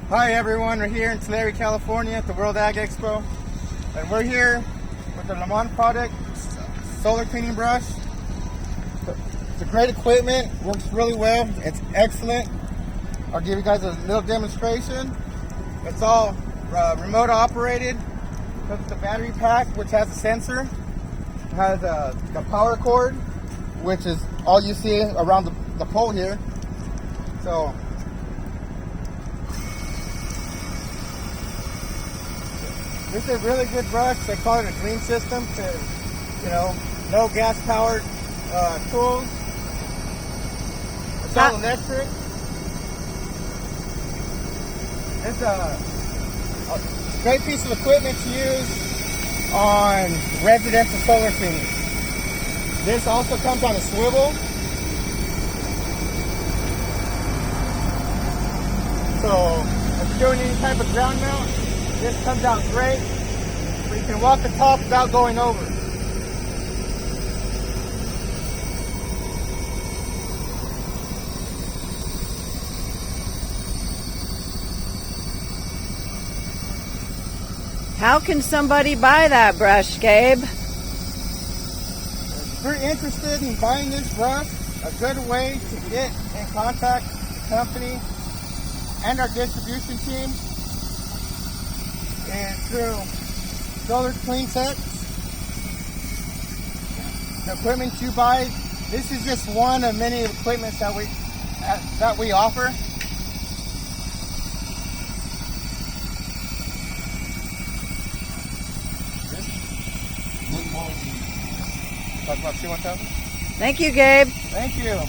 Hi everyone, we're here in Tulare, California at the World AG Expo, and we're here with the Lehmann product, solar cleaning brush. It's a great equipment, works really well, it's excellent. I'll give you guys a little demonstration. It's all remote operated, comes with the battery pack which has a sensor. It has the power cord, which is all you see around the pole here. So this is a really good brush. They call it a green system to, no gas powered tools. It's all electric. It's a great piece of equipment to use on residential solar cleaning. This also comes on a swivel. So if you're doing any type of ground mount, this comes out great. So you can walk the top without going over. How can somebody buy that brush, Gabe? If you're interested in buying this brush, a good way to get in contact with the company and our distribution team is through Solar Clean Sets. The equipment you buy, this is just one of many equipments that we offer. Talk about C1000. Thank you, Gabe. Thank you.